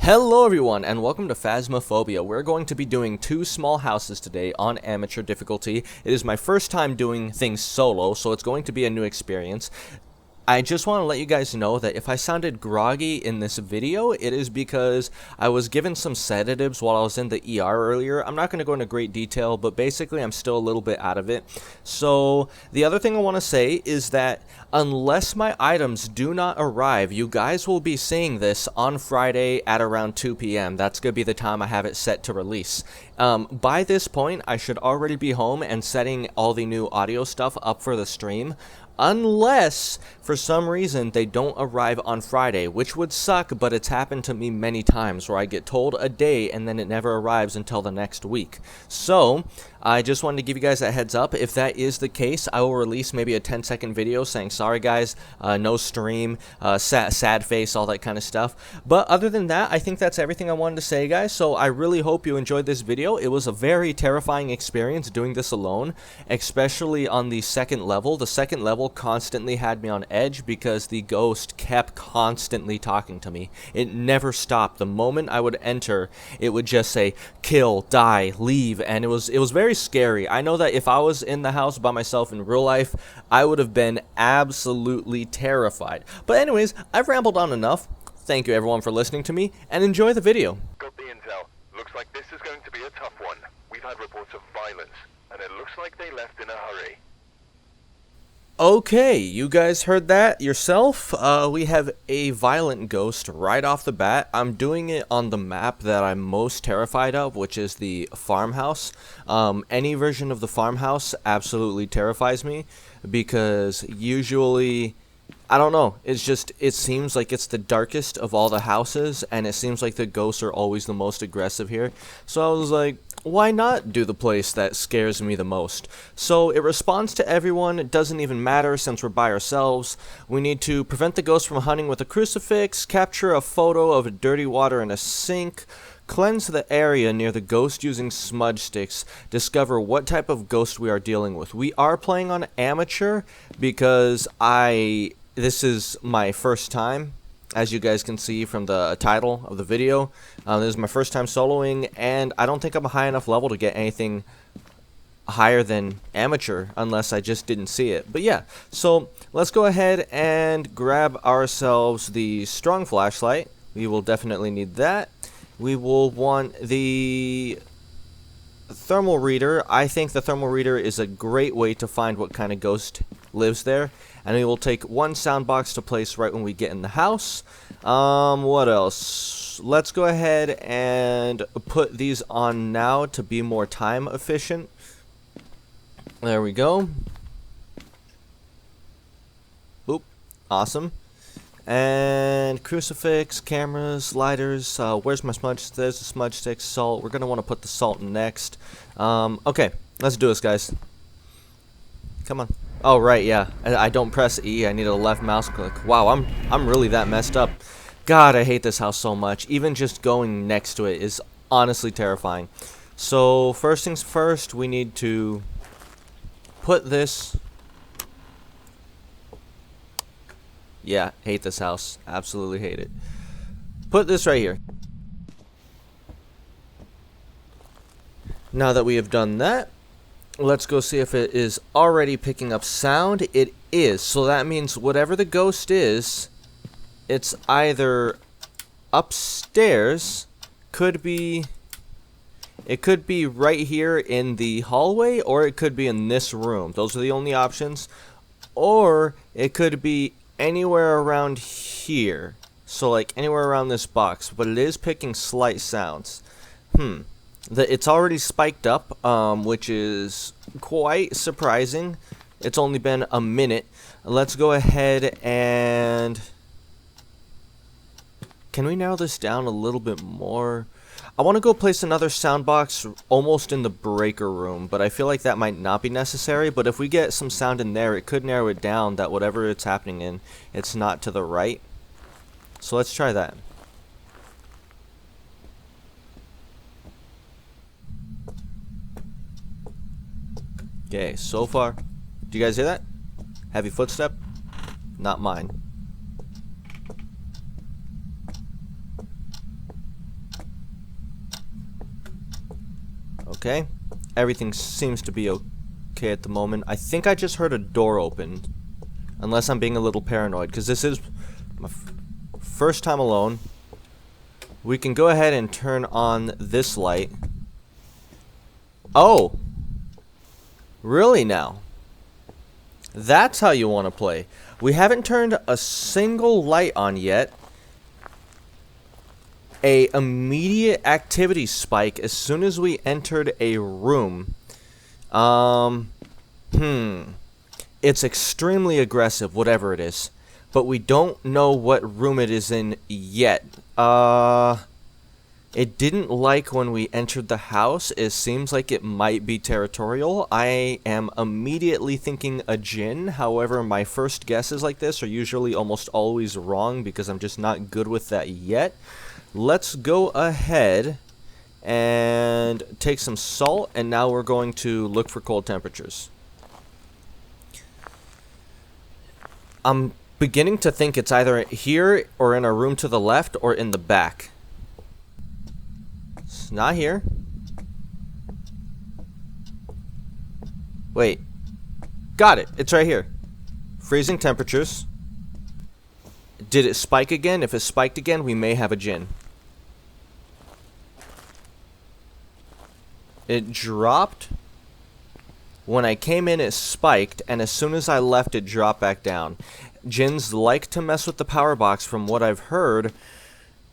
Hello everyone and welcome to Phasmophobia. We're going to be doing two small houses today on amateur difficulty. It is my first time doing things solo, so it's going to be a new experience. I just want to let you guys know that if I sounded groggy in this video, it is because I was given some sedatives while I was in the ER earlier. I'm not going to go into great detail, but basically I'm still a little bit out of it. So the other thing I want to say is that unless my items do not arrive, you guys will be seeing this on Friday at around 2 p.m. That's going to be the time I have it set to release. By this point, I should already be home and setting all the new audio stuff up for the stream. Unless, for some reason, they don't arrive on Friday, which would suck, but it's happened to me many times where I get told a day and then it never arrives until the next week. So, I just wanted to give you guys a heads up. If that is the case, I will release maybe a 10-second video saying, sorry guys, no stream, sad face, all that kind of stuff. But other than that, I think that's everything I wanted to say, guys. So I really hope you enjoyed this video. It was a very terrifying experience doing this alone, especially on the second level. The second level constantly had me on edge because the ghost kept constantly talking to me. It never stopped. The moment I would enter, it would just say, kill, die, leave, and it was very scary. I know that if I was in the house by myself in real life, I would have been absolutely terrified. But anyways, I've rambled on enough. Thank you everyone for listening to me, and enjoy the video. Got the intel. Looks like this is going to be a tough one. We've had reports of violence, and it looks like they left in a hurry. Okay, you guys heard that yourself. We have a violent ghost right off the bat. I'm doing it on the map that I'm most terrified of, which is the farmhouse. Any version of the farmhouse absolutely terrifies me because usually, I don't know, it seems like it's the darkest of all the houses, and it seems like the ghosts are always the most aggressive here. So I was like, why not do the place that scares me the most? So it responds to everyone. It doesn't even matter since we're by ourselves. We need to prevent the ghost from hunting with a crucifix, capture a photo of dirty water in a sink, cleanse the area near the ghost using smudge sticks, discover what type of ghost we are dealing with. We are playing on amateur because this is my first time. As you guys can see from the title of the video, this is my first time soloing, and I don't think I'm a high enough level to get anything higher than amateur, unless I just didn't see it. But yeah, so let's go ahead and grab ourselves the strong flashlight. We will definitely need that. We will want the thermal reader. I think the thermal reader is a great way to find what kind of ghost lives there. And we will take one sound box to place right when we get in the house. What else? Let's go ahead and put these on now to be more time efficient. There we go. Boop. Awesome. And crucifix, cameras, lighters. Where's my smudge? There's the smudge stick, salt. We're going to want to put the salt next. Okay, let's do this, guys. Come on. Oh, right, yeah. I don't press E. I need a left mouse click. Wow, I'm really that messed up. God, I hate this house so much. Even just going next to it is honestly terrifying. So, first things first, we need to put this... Yeah, hate this house. Absolutely hate it. Put this right here. Now that we have done that, let's go see if it is already picking up sound. It is. So that means whatever the ghost is, it's either upstairs, it could be right here in the hallway, or it could be in this room. Those are the only options. Or it could be anywhere around here. So like anywhere around this box, but it is picking slight sounds. It's already spiked up, which is quite surprising. It's only been a minute. Let's go ahead and... Can we narrow this down a little bit more? I want to go place another sound box almost in the breaker room, but I feel like that might not be necessary. But if we get some sound in there, it could narrow it down that whatever it's happening in, it's not to the right. So let's try that. Okay, so far. Do you guys hear that? Heavy footstep? Not mine. Okay. Everything seems to be okay at the moment. I think I just heard a door open. Unless I'm being a little paranoid, because this is my first time alone. We can go ahead and turn on this light. Oh! Really now? That's how you want to play. We haven't turned a single light on yet. A immediate activity spike as soon as we entered a room. It's extremely aggressive, whatever it is. But we don't know what room it is in yet. It didn't like when we entered the house. It seems like it might be territorial. I am immediately thinking a djinn. However, my first guesses like this are usually almost always wrong because I'm just not good with that yet. Let's go ahead and take some salt, and now we're going to look for cold temperatures. I'm beginning to think it's either here or in a room to the left or in the back. It's not here. Wait. Got it. It's right here. Freezing temperatures. Did it spike again? If it spiked again, we may have a djinn. It dropped. When I came in, it spiked, and as soon as I left, it dropped back down. Djinns like to mess with the power box from what I've heard.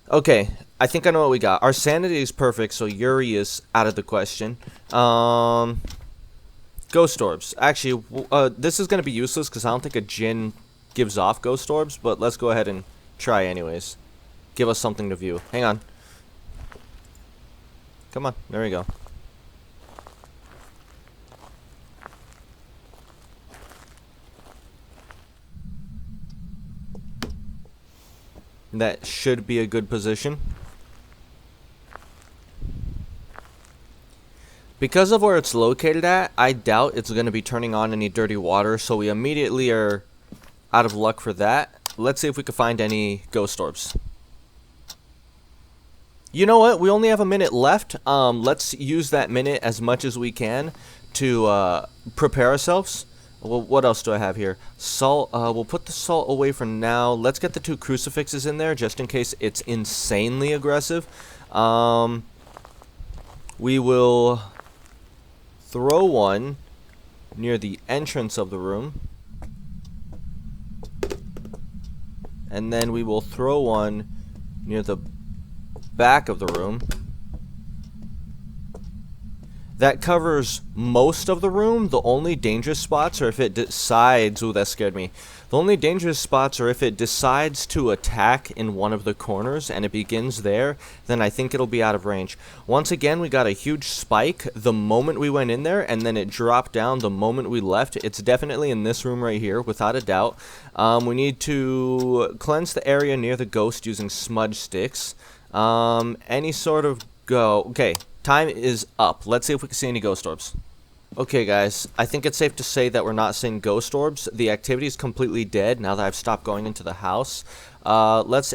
Okay, I think I know what we got. Our sanity is perfect, so Yuri is out of the question. Ghost orbs. Actually, this is going to be useless because I don't think a djinn gives off ghost orbs, but let's go ahead and try anyways. Give us something to view. Hang on. Come on, there we go. That should be a good position. Because of where it's located at, I doubt it's going to be turning on any dirty water, so we immediately are out of luck for that. Let's see if we can find any ghost orbs. You know what? We only have a minute left. Let's use that minute as much as we can to prepare ourselves. Well, what else do I have here? Salt. We'll put the salt away for now. Let's get the 2 crucifixes in there just in case it's insanely aggressive. We will throw one near the entrance of the room. And then we will throw one near the back of the room. That covers most of the room. The only dangerous spots are if it decides... Ooh, that scared me. The only dangerous spots are if it decides to attack in one of the corners and it begins there, then I think it'll be out of range. Once again, we got a huge spike the moment we went in there, and then it dropped down the moment we left. It's definitely in this room right here, without a doubt. We need to cleanse the area near the ghost using smudge sticks. Any sort of go... Okay. Time is up. Let's see if we can see any ghost orbs. Okay, guys. I think it's safe to say that we're not seeing ghost orbs. The activity is completely dead now that I've stopped going into the house. Let's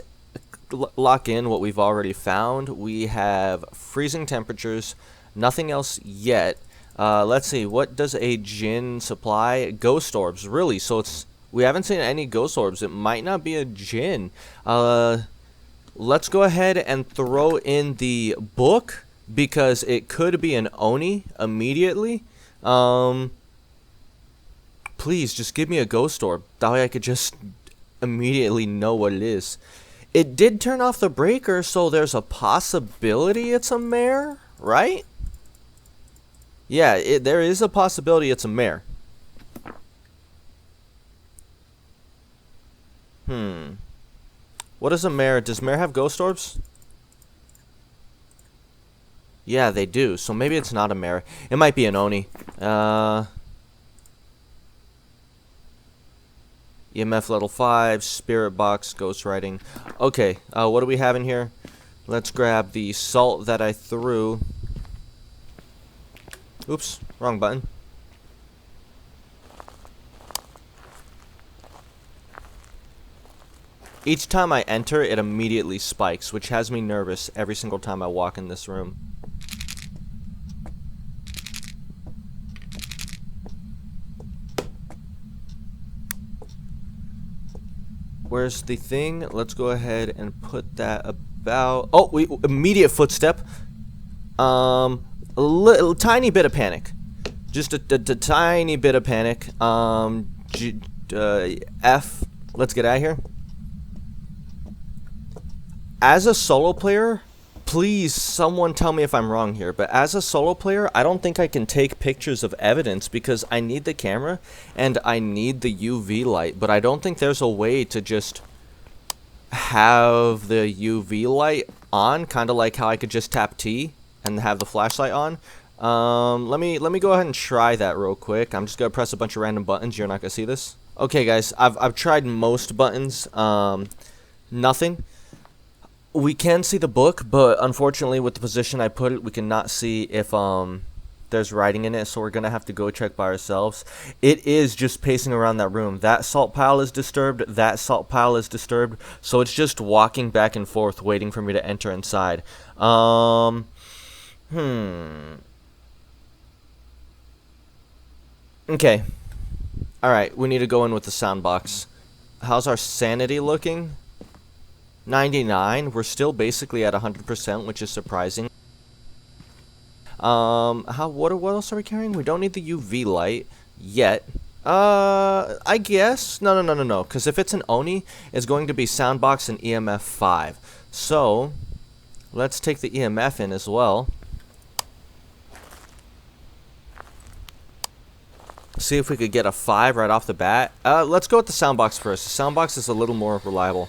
lock in what we've already found. We have freezing temperatures. Nothing else yet. Let's see. What does a djinn supply? Ghost orbs. Really? So it's... We haven't seen any ghost orbs. It might not be a djinn. Let's go ahead and throw in the book, because it could be an Oni immediately. Please, just give me a ghost orb. That way I could just immediately know what it is. It did turn off the breaker, so there's a possibility it's a mare, right? Yeah, there is a possibility it's a mare. What is a mare? Does mare have ghost orbs? Yeah, they do. So maybe it's not a mare. It might be an Oni. EMF level 5, spirit box, ghost writing. Okay, what do we have in here? Let's grab the salt that I threw. Oops, wrong button. Each time I enter, it immediately spikes, which has me nervous every single time I walk in this room. Where's the thing? Let's go ahead and put that about... Oh, immediate footstep. A little tiny bit of panic. Just a tiny bit of panic. F. Let's get out of here. As a solo player, please someone tell me if I'm wrong here, but as a solo player, I don't think I can take pictures of evidence because I need the camera and I need the UV light, but I don't think there's a way to just have the UV light on, kind of like how I could just tap T and have the flashlight on. Let me go ahead and try that real quick. I'm just gonna press a bunch of random buttons. You're not gonna see this. Okay, guys, I've tried most buttons. Nothing. We can see the book, but unfortunately, with the position I put it, we cannot see if there's writing in it. So we're gonna have to go check by ourselves. It is just pacing around that room. That salt pile is disturbed. That salt pile is disturbed. So it's just walking back and forth, waiting for me to enter inside. Okay. Alright, we need to go in with the sound box. How's our sanity looking? 99. We're still basically at 100%, which is surprising. What else are we carrying? We don't need the UV light yet. I guess. No. Because if it's an Oni, it's going to be soundbox and EMF 5. So, let's take the EMF in as well. See if we could get a 5 right off the bat. Let's go with the soundbox first. The soundbox is a little more reliable.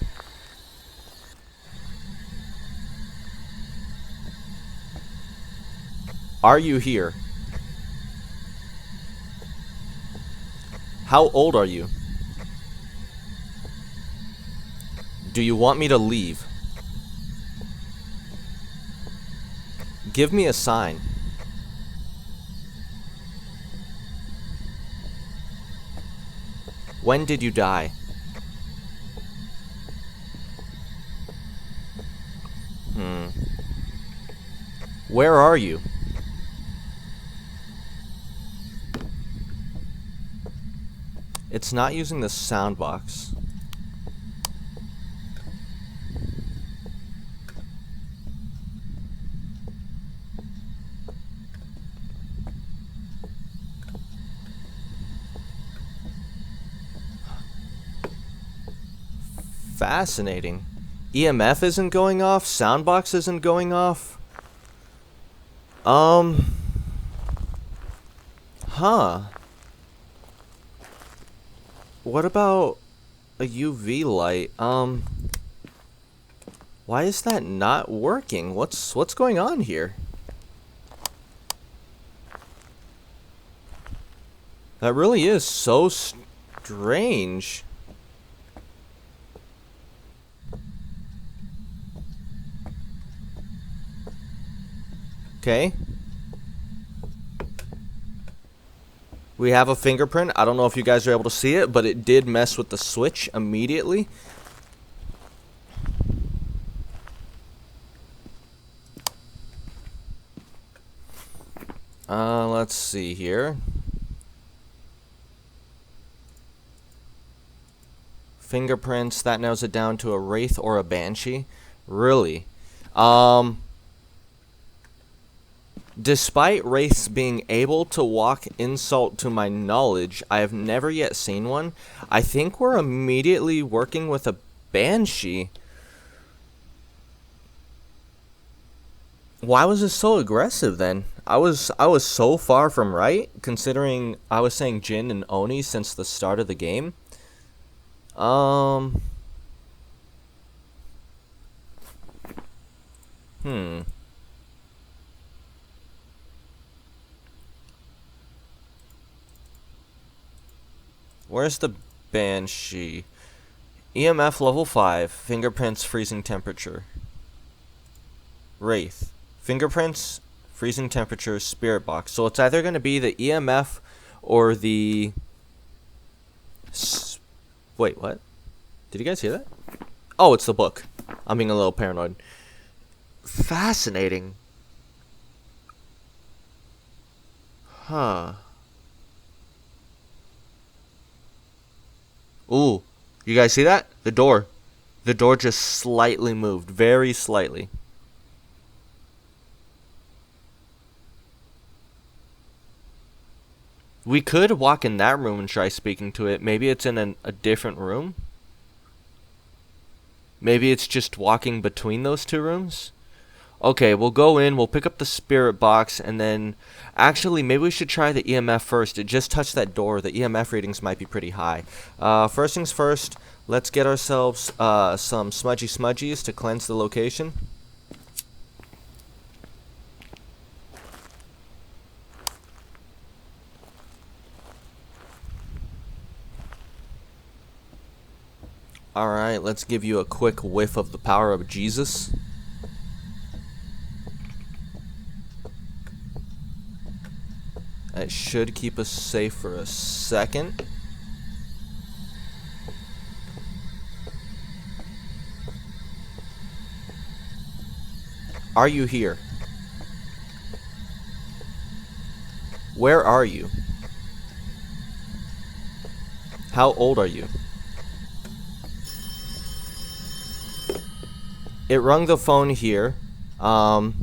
Are you here? How old are you? Do you want me to leave? Give me a sign. When did you die? Where are you? It's not using the sound box. Fascinating. EMF isn't going off, sound box isn't going off. What about a UV light? Why is that not working? What's going on here? That really is so strange. Okay. We have a fingerprint. I don't know if you guys are able to see it, but it did mess with the switch immediately. Let's see here. Fingerprints, that narrows it down to a wraith or a banshee. Really? Despite wraiths being able to walk insult to my knowledge, I have never yet seen one. I think we're immediately working with a banshee. Why was it so aggressive then? I was so far from right, considering I was saying Jin and Oni since the start of the game. Where's the banshee? EMF level 5, fingerprints, freezing temperature. Wraith. Fingerprints, freezing temperature, spirit box. So it's either going to be the EMF or the... Wait, what? Did you guys hear that? Oh, it's the book. I'm being a little paranoid. Fascinating. Huh. Ooh. You guys see that? The door. The door just slightly moved. Very slightly. We could walk in that room and try speaking to it. Maybe it's in a different room. Maybe it's just walking between those two rooms. Okay, we'll go in, we'll pick up the spirit box, and then... Actually, maybe we should try the EMF first. It just touched that door. The EMF readings might be pretty high. First things first, let's get ourselves some smudgy smudgies to cleanse the location. Alright, let's give you a quick whiff of the power of Jesus. It should keep us safe for a second. Are you here? Where are you? How old are you? It rung the phone here. Once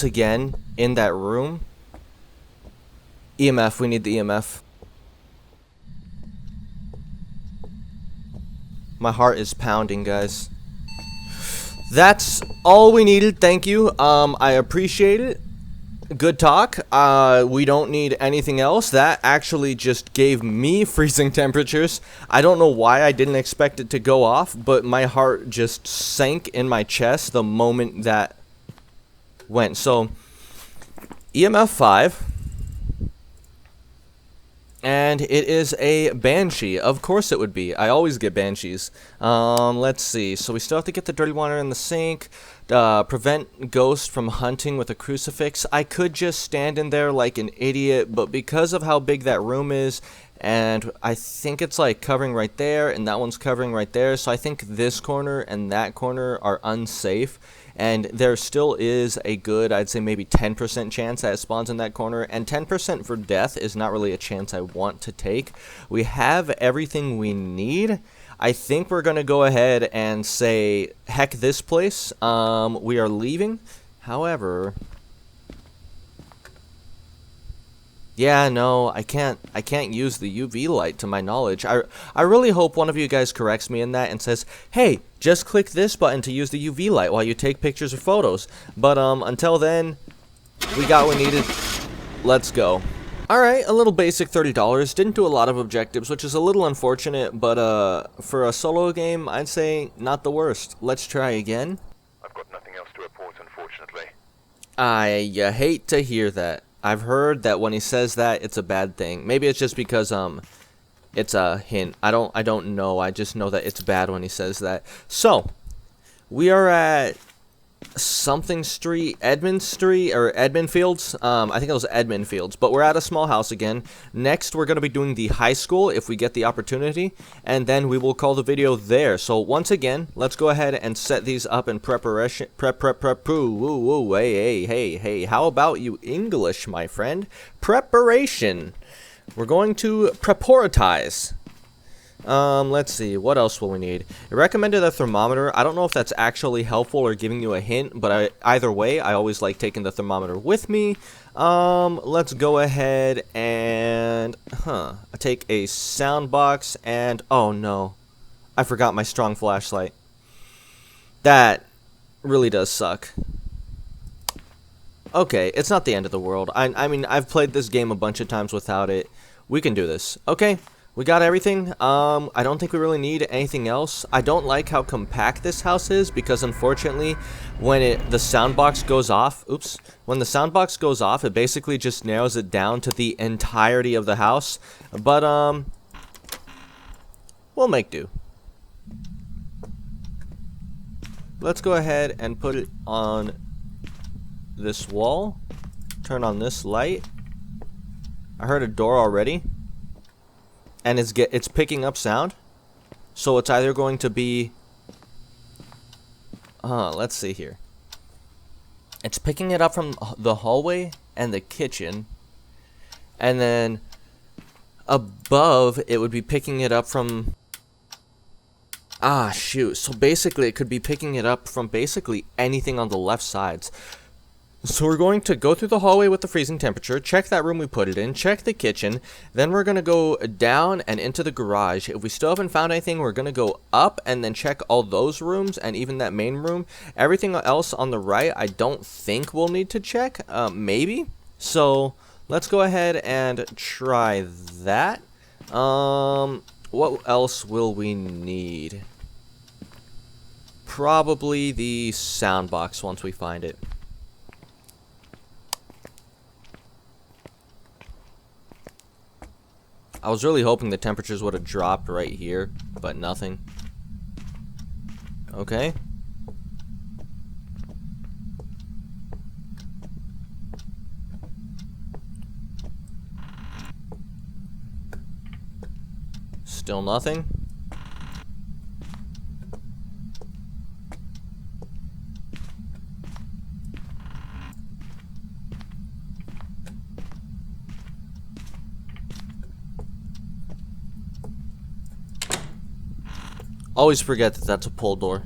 again, in that room. EMF, we need the EMF. My heart is pounding, guys. That's all we needed, thank you. I appreciate it. Good talk. We don't need anything else. That actually just gave me freezing temperatures. I don't know why I didn't expect it to go off, but my heart just sank in my chest the moment that went. So, EMF 5. And it is a Banshee. Of course it would be. I always get Banshees. Let's see. So we still have to get the dirty water in the sink. Prevent ghosts from hunting with a crucifix. I could just stand in there like an idiot, but because of how big that room is, and I think it's like covering right there, and that one's covering right there, so I think this corner and that corner are unsafe. And there still is a good, I'd say maybe 10% chance that it spawns in that corner. And 10% for death is not really a chance I want to take. We have everything we need. I think we're going to go ahead and say, heck this place. We are leaving. However... Yeah, no, I can't use the UV light to my knowledge. I really hope one of you guys corrects me in that and says, hey, just click this button to use the UV light while you take pictures or photos. But until then, we got what we needed. Let's go. Alright, a little basic $30. Didn't do a lot of objectives, which is a little unfortunate, but for a solo game, I'd say not the worst. Let's try again. I've got nothing else to report, unfortunately. I hate to hear that. I've heard that when he says that, it's a bad thing. Maybe it's just because it's a hint. I don't know. I just know that it's bad when he says that. So, we are at something street, Edmund Street, or Edmund Fields. I think it was Edmund Fields, but we're at a small house again. Next, we're going to be doing the high school if we get the opportunity, and then we will call the video there. So once again, let's go ahead and set these up in preparation. Hey, how about you English, my friend? Preparation. We're going to preparize. Let's see, what else will we need? It recommended a thermometer. I don't know if that's actually helpful or giving you a hint, but either way, I always like taking the thermometer with me. Let's go ahead and, take a sound box and, oh no, I forgot my strong flashlight. That really does suck. Okay, it's not the end of the world. I mean, I've played this game a bunch of times without it. We can do this. Okay. We got everything. I don't think we really need anything else. I don't like how compact this house is because unfortunately when the sound box goes off, when the sound box goes off, it basically just narrows it down to the entirety of the house. But we'll make do. Let's go ahead and put it on this wall. Turn on this light. I heard a door already. And it's picking up sound, so it's either going to be, let's see here. It's picking it up from the hallway and the kitchen, and then above it would be picking it up from Ah, shoot. So basically, it could be picking it up from basically anything on the left sides. So we're going to go through the hallway with the freezing temperature, check that room we put it in, check the kitchen, then we're going to go down and into the garage. If we still haven't found anything, we're going to go up and then check all those rooms and even that main room. Everything else on the right, I don't think we'll need to check, maybe. So let's go ahead and try that. What else will we need? Probably the sound box once we find it. I was really hoping the temperatures would have dropped right here, but nothing. Okay. Still nothing. Always forget that that's a pull door.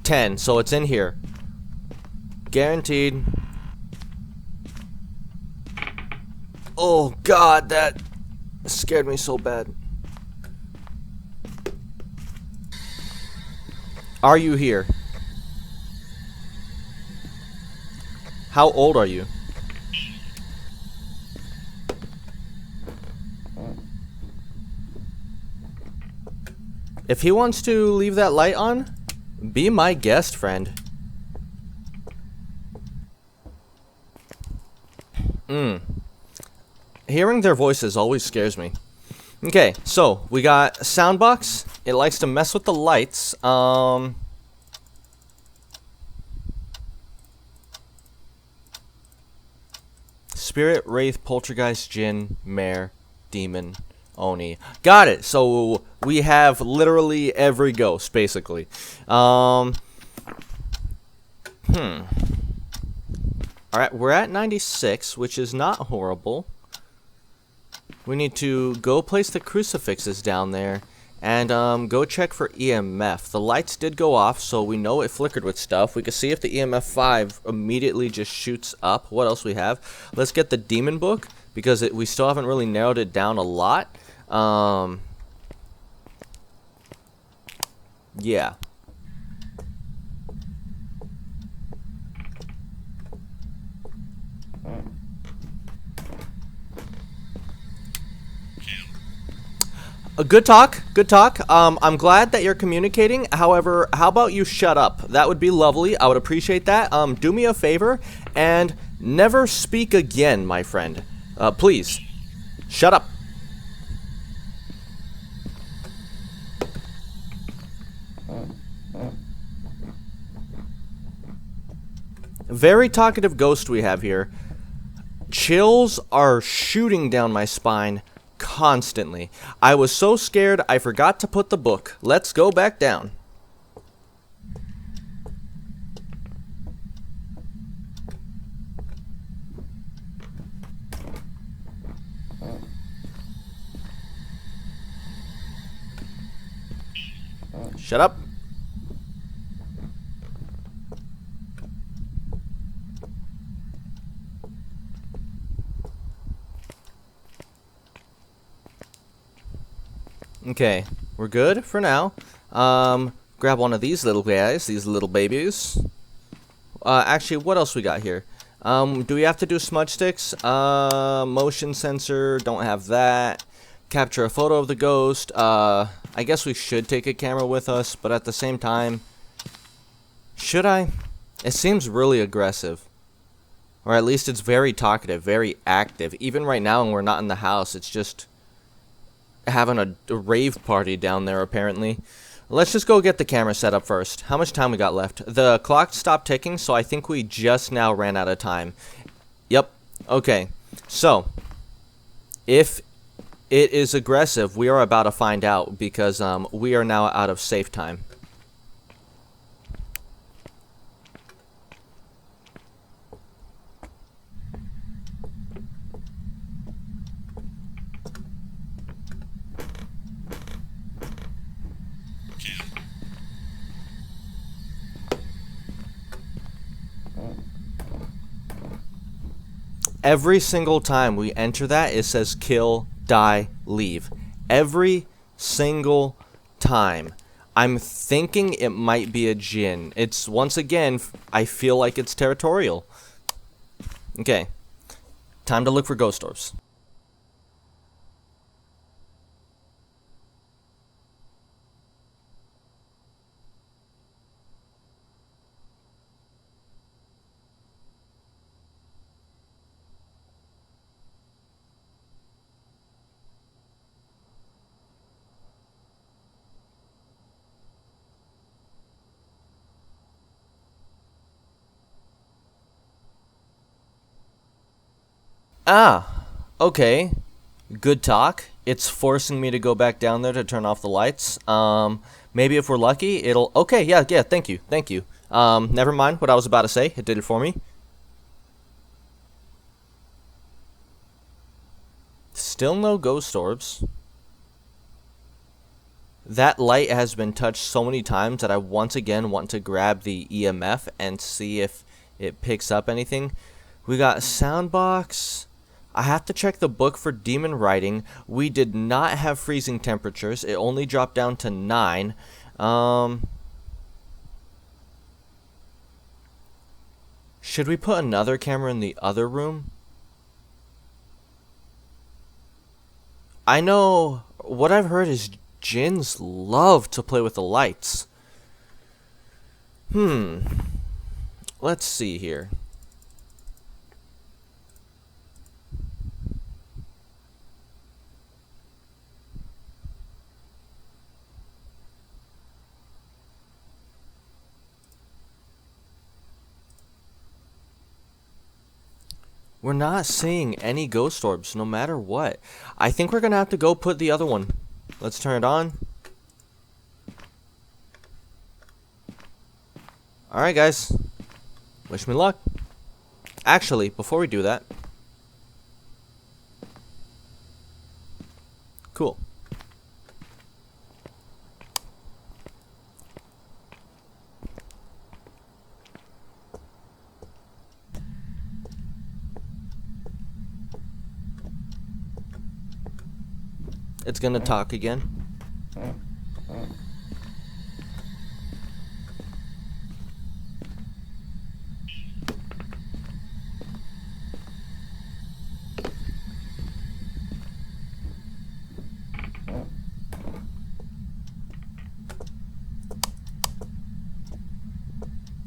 10, so it's in here. Guaranteed. Oh god, that scared me so bad. Are you here? How old are you? If he wants to leave that light on, be my guest, friend. Hearing their voices always scares me. Okay, so we got a sound box. It likes to mess with the lights. Spirit, Wraith, Poltergeist, Jinn, Mare, Demon, Oni. Got it. So we have literally every ghost, basically. Alright, we're at 96, which is not horrible. We need to go place the crucifixes down there and go check for EMF. The lights did go off, so we know it flickered with stuff. We can see if the EMF 5 immediately just shoots up. What else we have? Let's get the demon book, because we still haven't really narrowed it down a lot. Yeah. Good talk, good talk. I'm glad that you're communicating. However, how about you shut up? That would be lovely. I would appreciate that. Do me a favor and never speak again, my friend. Please, shut up. Very talkative ghost we have here. Chills are shooting down my spine constantly. I was so scared I forgot to put the book. Let's go back down. Shut up. Okay, we're good for now. Grab one of these little guys, these little babies. Actually, what else we got here? Do we have to do smudge sticks? Motion sensor, don't have that. Capture a photo of the ghost. I guess we should take a camera with us, but at the same time, should I? It seems really aggressive. Or at least it's very talkative, very active. Even right now when we're not in the house, it's just having a rave party down there, apparently. Let's just go get the camera set up first. How much time we got left? The clock stopped ticking, so I think we just now ran out of time. Yep. Okay. So, if it is aggressive, we are about to find out, because we are now out of safe time. Every single time we enter that, it says kill, die, leave. Every single time. I'm thinking it might be a djinn. It's, once again, I feel like it's territorial. Okay. Time to look for ghost orbs. Ah, okay. Good talk. It's forcing me to go back down there to turn off the lights. Maybe if we're lucky, it'll... Okay, yeah, thank you, thank you. Never mind what I was about to say. It did it for me. Still no ghost orbs. That light has been touched so many times that I once again want to grab the EMF and see if it picks up anything. We got soundbox. I have to check the book for demon writing. We did not have freezing temperatures. It only dropped down to 9. Should we put another camera in the other room? I know what I've heard is djinns love to play with the lights. Let's see here. We're not seeing any ghost orbs, no matter what. I think we're gonna have to go put the other one. Let's turn it on. Alright, guys. Wish me luck. Actually, before we do that... Cool. It's gonna talk again.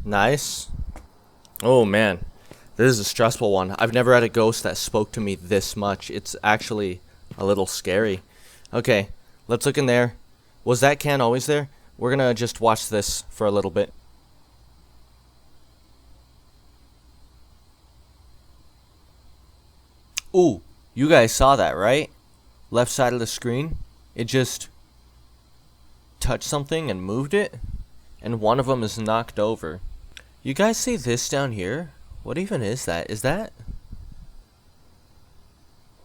Nice. Oh man, this is a stressful one. I've never had a ghost that spoke to me this much. It's actually a little scary. Okay, let's look in there. Was that can always there? We're gonna just watch this for a little bit. Ooh, you guys saw that, right? Left side of the screen, it just touched something and moved it, and one of them is knocked over. You guys see this down here? What even is that?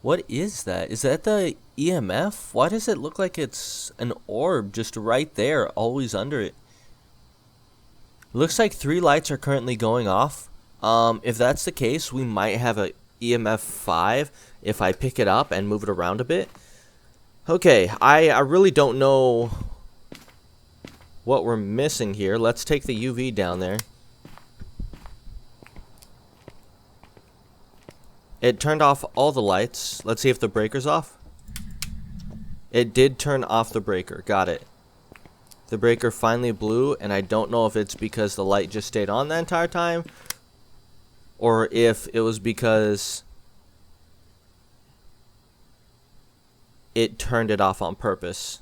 What is that? Is that the EMF? Why does it look like it's an orb just right there, always under it? Looks like 3 lights are currently going off. If that's the case, we might have a EMF 5 if I pick it up and move it around a bit. Okay, I really don't know what we're missing here. Let's take the UV down there. It turned off all the lights. Let's see if the breaker's off. It did turn off the breaker. Got it. The breaker finally blew, and I don't know if it's because the light just stayed on the entire time, or if it was because it turned it off on purpose.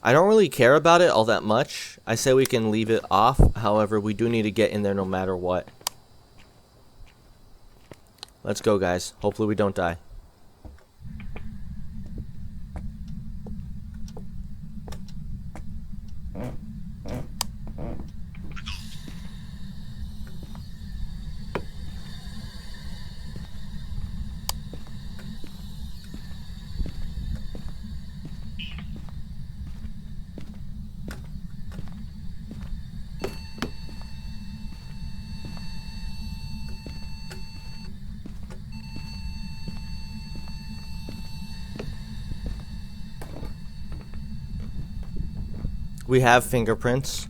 I don't really care about it all that much. I say we can leave it off. However, we do need to get in there no matter what. Let's go, guys. Hopefully we don't die. We have fingerprints.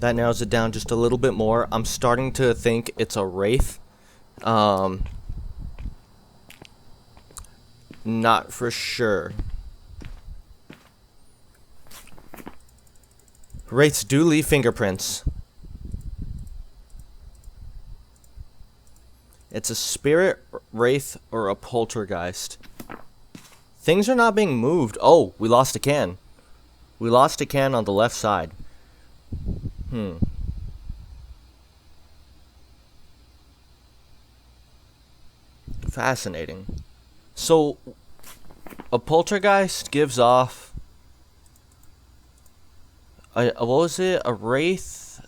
That narrows it down just a little bit more. I'm starting to think it's a wraith. Not for sure. Wraiths do leave fingerprints. It's a spirit, wraith, or a poltergeist. Things are not being moved. Oh, we lost a can. We lost a can on the left side. Fascinating. So, a poltergeist gives off... what was it? A wraith,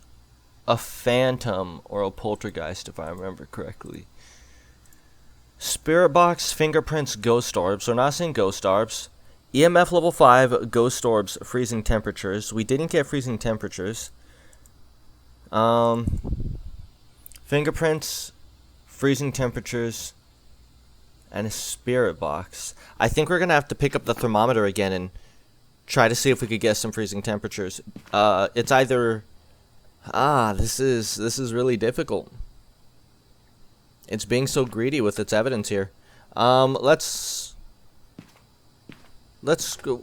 a phantom, or a poltergeist, if I remember correctly. Spirit box, fingerprints, ghost orbs. We're not seeing ghost orbs. EMF level 5, ghost orbs, freezing temperatures. We didn't get freezing temperatures. Fingerprints, freezing temperatures, and a spirit box. I think we're gonna have to pick up the thermometer again and try to see if we could get some freezing temperatures. It's either... this is really difficult. It's being so greedy with its evidence here. Let's go.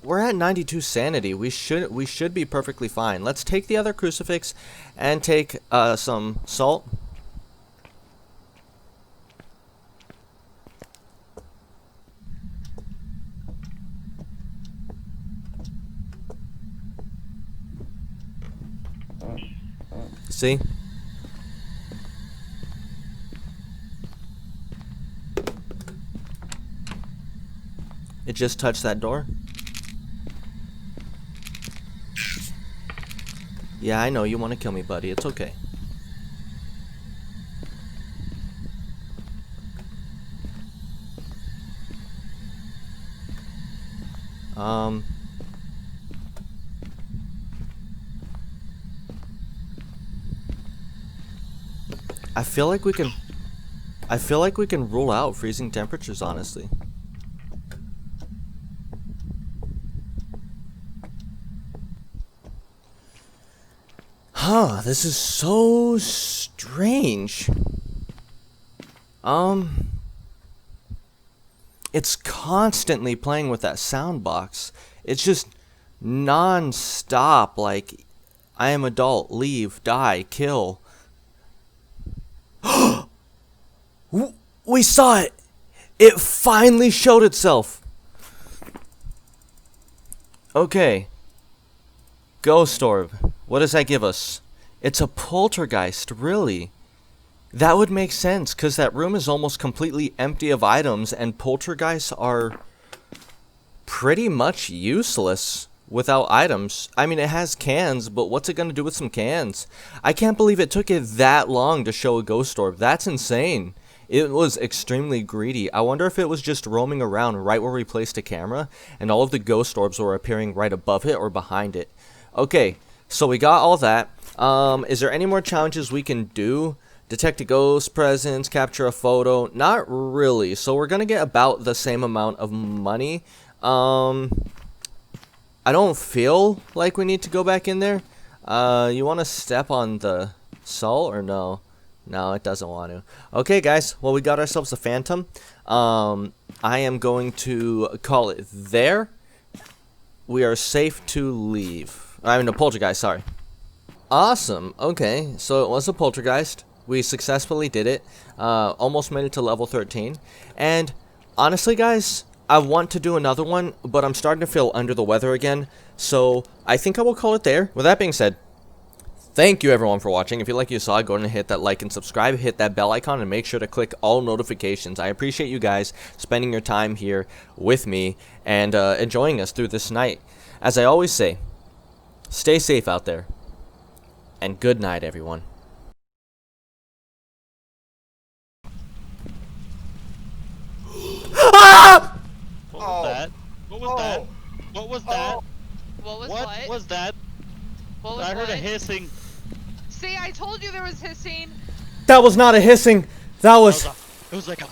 We're at 92 sanity. We should be perfectly fine. Let's take the other crucifix and take some salt. See? It just touched that door. Yeah, I know you want to kill me, buddy. It's okay. I feel like we can rule out freezing temperatures, honestly. This is so strange. It's constantly playing with that sound box. It's just non-stop, like, I am adult, leave, die, kill. We saw it! It finally showed itself! Okay. Ghost orb. What does that give us? It's a poltergeist, really. That would make sense, because that room is almost completely empty of items, and poltergeists are pretty much useless without items. I mean, it has cans, but what's it going to do with some cans? I can't believe it took it that long to show a ghost orb. That's insane. It was extremely greedy. I wonder if it was just roaming around right where we placed a camera, and all of the ghost orbs were appearing right above it or behind it. Okay, so we got all that. Is there any more challenges we can do? Detect a ghost presence, capture a photo. Not really. So we're going to get about the same amount of money. I don't feel like we need to go back in there. You want to step on the salt or no? No, it doesn't want to. Okay, guys. Well, we got ourselves a phantom. I am going to call it there. We are safe to leave. I mean, a poltergeist, sorry. Awesome. Okay, so it was a poltergeist. We successfully did it. Almost made it to level 13. And honestly, guys, I want to do another one, but I'm starting to feel under the weather again. So I think I will call it there. With that being said, thank you everyone for watching. If you like what you saw, go ahead and hit that like and subscribe. Hit that bell icon and make sure to click all notifications. I appreciate you guys spending your time here with me and enjoying us through this night. As I always say, stay safe out there. And good night, everyone. What was that? What was that? What was that? What was What was that? What was I heard what? a hissing. See, I told you there was hissing. That was not a hissing. That was... It was like a